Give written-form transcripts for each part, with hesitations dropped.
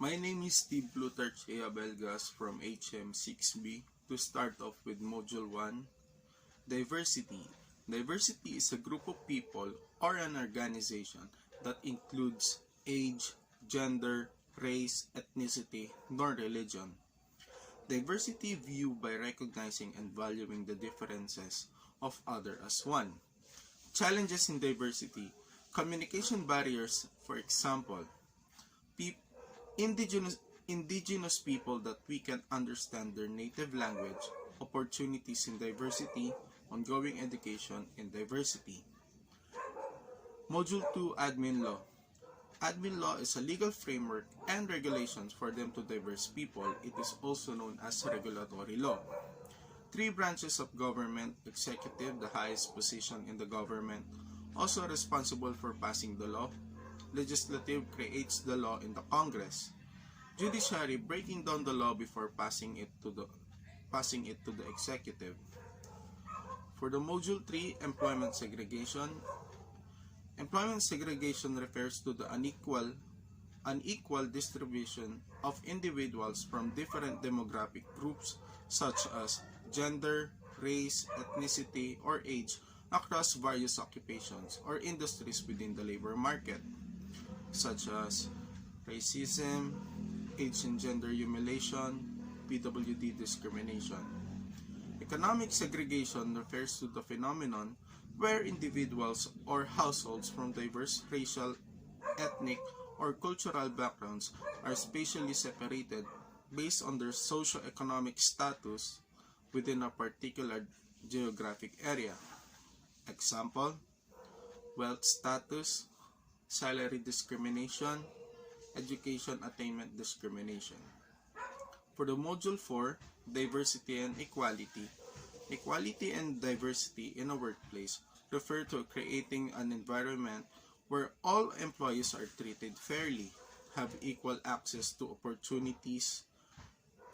My name is Steve Plutarch Belgas from HM6B. To start off with Module 1, Diversity. Diversity is a group of people or an organization that includes age, gender, race, ethnicity, nor religion. Diversity viewed by recognizing and valuing the differences of others as one. Challenges in diversity. Communication barriers, for example, indigenous people that we can understand their native language, opportunities in diversity, ongoing education in diversity. Module 2, Admin Law. Admin law is a legal framework and regulations for them to diverse people. It is also known as regulatory law. 3 branches of government: executive, the highest position in the government, also responsible for passing the law. Legislative creates the law in the Congress. Judiciary, breaking down the law before passing it to the executive. For the Module 3, Employment Segregation. Employment segregation refers to the unequal distribution of individuals from different demographic groups such as gender, race, ethnicity, or age across various occupations or industries within the labor market, such as racism, age and gender humiliation, PWD discrimination. Economic segregation refers to the phenomenon where individuals or households from diverse racial, ethnic, or cultural backgrounds are spatially separated based on their socio-economic status within a particular geographic area. Example: wealth status, salary discrimination, education attainment discrimination. For the Module 4, Diversity and Equality. Equality and diversity in a workplace refer to creating an environment where all employees are treated fairly, have equal access to opportunities,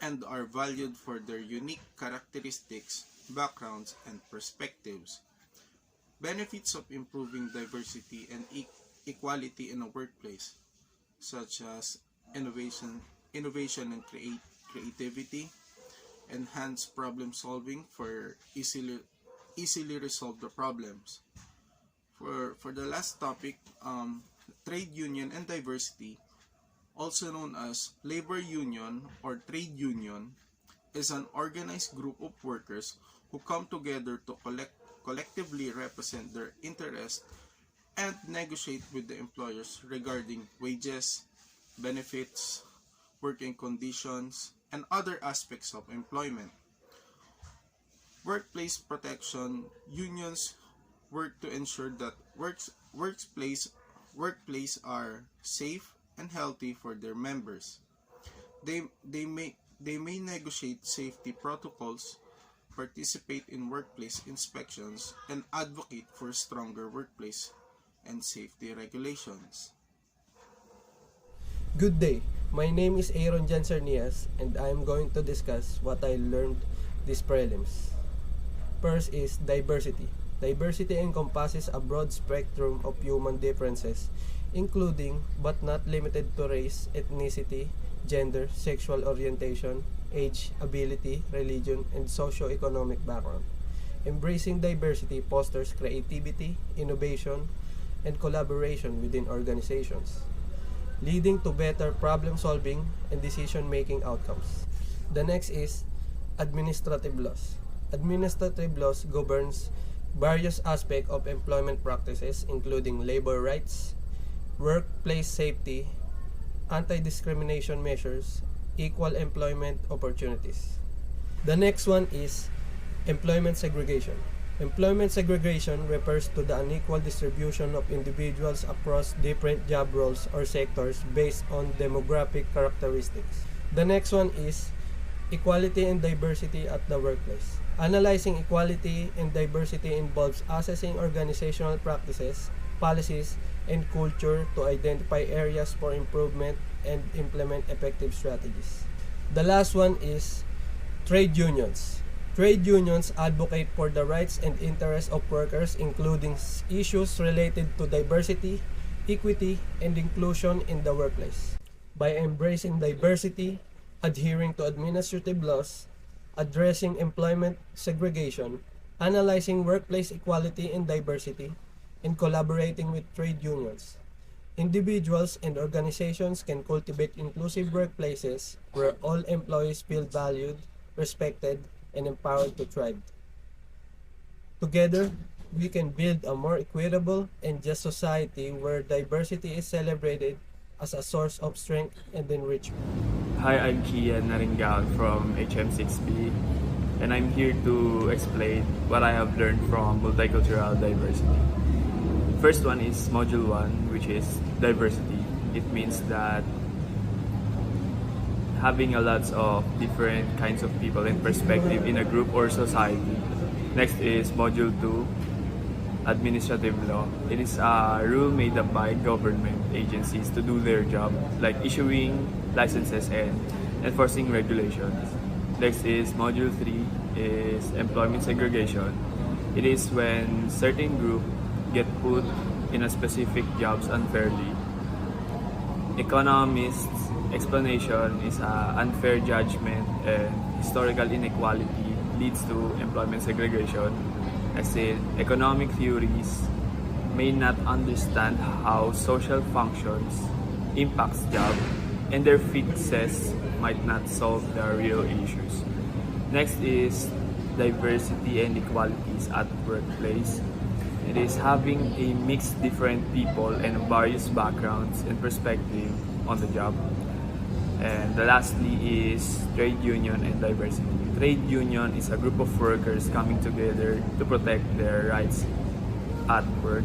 and are valued for their unique characteristics, backgrounds, and perspectives. Benefits of improving diversity and equality in a workplace, such as innovation and creativity, enhanced problem solving for easily resolve the problems. For the last topic, trade union and diversity, also known as labor union or trade union, is an organized group of workers who come together to collectively represent their interests and negotiate with the employers regarding wages, benefits, working conditions, and other aspects of employment. Workplace protection. Unions work to ensure that workplace are safe and healthy for their members. They may negotiate safety protocols, participate in workplace inspections, and advocate for stronger workplace and safety regulations. Good day, my name is Aaron Jansernias and I am going to discuss what I learned this prelims. First is diversity. Diversity encompasses a broad spectrum of human differences, including but not limited to race, ethnicity, gender, sexual orientation, age, ability, religion, and socio-economic background. Embracing diversity fosters creativity, innovation, and collaboration within organizations, leading to better problem solving and decision making outcomes. The next is administrative laws. Administrative laws governs various aspects of employment practices including labor rights, workplace safety, anti-discrimination measures, equal employment opportunities. The next one is employment segregation. Employment segregation refers to the unequal distribution of individuals across different job roles or sectors based on demographic characteristics. The next one is equality and diversity at the workplace. Analyzing equality and diversity involves assessing organizational practices, policies, and culture to identify areas for improvement and implement effective strategies. The last one is trade unions. Trade unions advocate for the rights and interests of workers, including issues related to diversity, equity, and inclusion in the workplace. by embracing diversity, adhering to administrative laws, addressing employment segregation, analyzing workplace equality and diversity, and collaborating with trade unions. Individuals and organizations can cultivate inclusive workplaces where all employees feel valued, respected, and empowered to thrive. Together, we can build a more equitable and just society where diversity is celebrated as a source of strength and enrichment. Hi, I'm Kian Naringal from HM6B, and I'm here to explain what I have learned from multicultural diversity. First one is Module 1, which is diversity. It means that having a lots of different kinds of people and perspective in a group or society. Next is Module 2, administrative law. It is a rule made up by government agencies to do their job, like issuing licenses and enforcing regulations. Next is Module 3, is employment segregation. It is when certain group get put in a specific jobs unfairly. Economists' explanation is unfair judgment and historical inequality leads to employment segregation. As in, economic theories may not understand how social functions impacts job and their fixes might not solve the real issues. Next is diversity and equalities at workplace. It is having a mixed different people and various backgrounds and perspective on the job. And the lastly is trade union and diversity. Trade union is a group of workers coming together to protect their rights at work.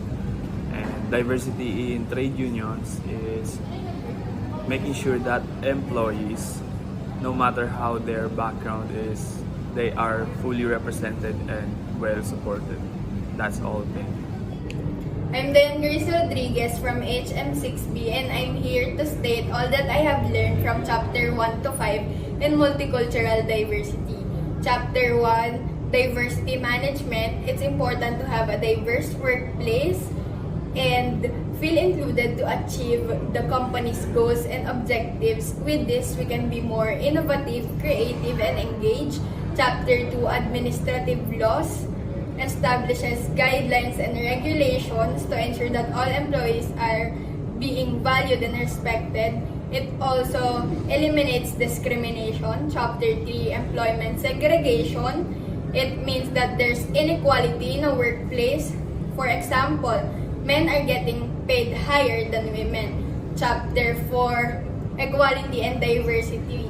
And diversity in trade unions is making sure that employees, no matter how their background is, they are fully represented and well supported. That's all. Thank you. I'm then Grace Rodriguez from HM6B, and I'm here to state all that I have learned from Chapter 1 to 5 in multicultural diversity. Chapter 1, diversity management. It's important to have a diverse workplace and feel included to achieve the company's goals and objectives. With this, we can be more innovative, creative, and engaged. Chapter 2, administrative laws, establishes guidelines and regulations to ensure that all employees are being valued and respected. It also eliminates discrimination. Chapter 3, employment segregation. It means that there's inequality in a workplace. For example, men are getting paid higher than women. Chapter 4, equality and diversity.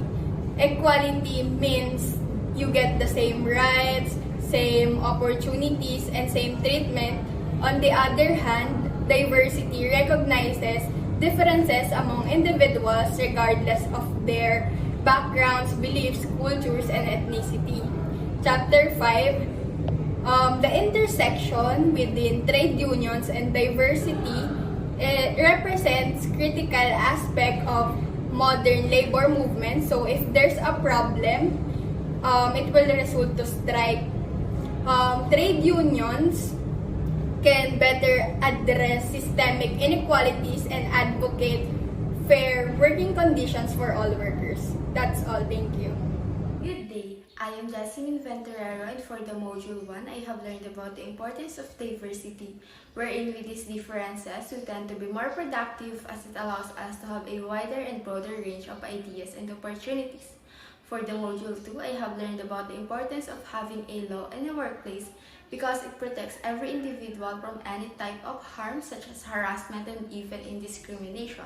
Equality means you get the same rights, same opportunities, and same treatment. On the other hand, diversity recognizes differences among individuals regardless of their backgrounds, beliefs, cultures, and ethnicity. Chapter 5, the intersection within trade unions and diversity, it represents critical aspect of modern labor movement. So if there's a problem, it will result to strike. Trade unions can better address systemic inequalities and advocate fair working conditions for all workers. That's all. Thank you. Good day. I am Jasmine Venturero, and for the Module 1, I have learned about the importance of diversity, wherein with these differences, we tend to be more productive as it allows us to have a wider and broader range of ideas and opportunities. For the Module 2, I have learned about the importance of having a law in the workplace because it protects every individual from any type of harm such as harassment and even indiscrimination.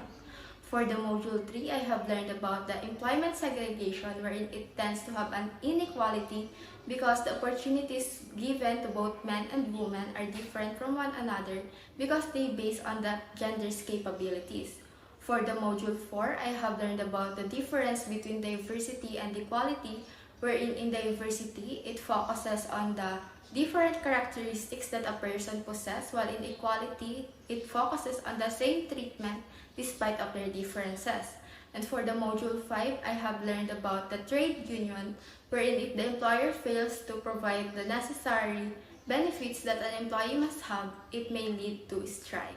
For the Module 3, I have learned about the employment segregation wherein it tends to have an inequality because the opportunities given to both men and women are different from one another because they base on the gender's capabilities. For the Module 4, I have learned about the difference between diversity and equality, wherein in diversity, it focuses on the different characteristics that a person possesses, while in equality, it focuses on the same treatment despite of their differences. And for the Module 5, I have learned about the trade union, wherein if the employer fails to provide the necessary benefits that an employee must have, it may lead to strike.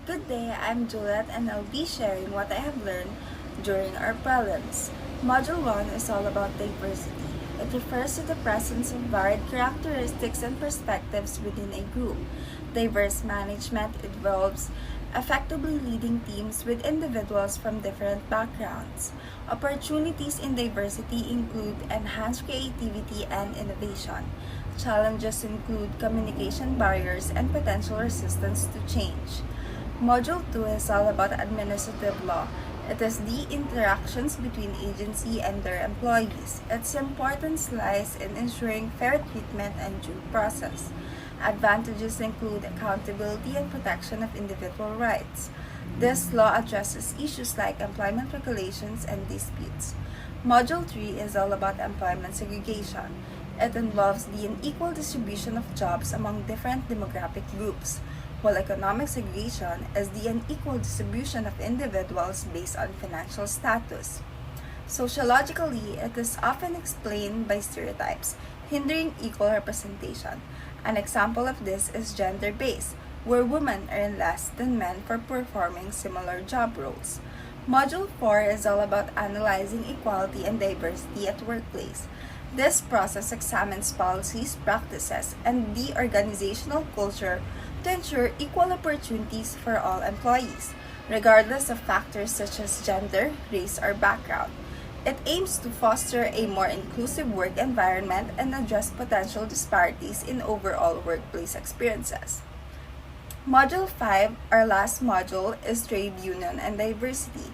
Good day, I'm Juliet and I'll be sharing what I have learned during our prelims. Module 1 is all about diversity. It refers to the presence of varied characteristics and perspectives within a group. Diverse management involves effectively leading teams with individuals from different backgrounds. Opportunities in diversity include enhanced creativity and innovation. Challenges include communication barriers and potential resistance to change. Module 2 is all about administrative law. It is the interactions between agency and their employees. Its importance lies in ensuring fair treatment and due process. Advantages include accountability and protection of individual rights. This law addresses issues like employment regulations and disputes. Module 3 is all about employment segregation. It involves the unequal distribution of jobs among different demographic groups, while economic segregation is the unequal distribution of individuals based on financial status. Sociologically, it is often explained by stereotypes, hindering equal representation. An example of this is gender-based, where women earn less than men for performing similar job roles. Module 4 is all about analyzing equality and diversity at workplace. This process examines policies, practices, and the organizational culture to ensure equal opportunities for all employees, regardless of factors such as gender, race, or background. It aims to foster a more inclusive work environment and address potential disparities in overall workplace experiences. Module 5, our last module, is Trade Union and Diversity.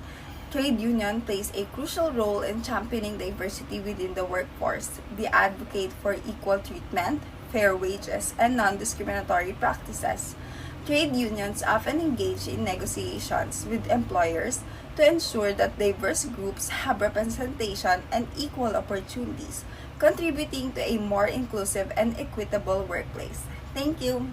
Trade union plays a crucial role in championing diversity within the workforce. They advocate for equal treatment, fair wages, and non-discriminatory practices. Trade unions often engage in negotiations with employers to ensure that diverse groups have representation and equal opportunities, contributing to a more inclusive and equitable workplace. Thank you.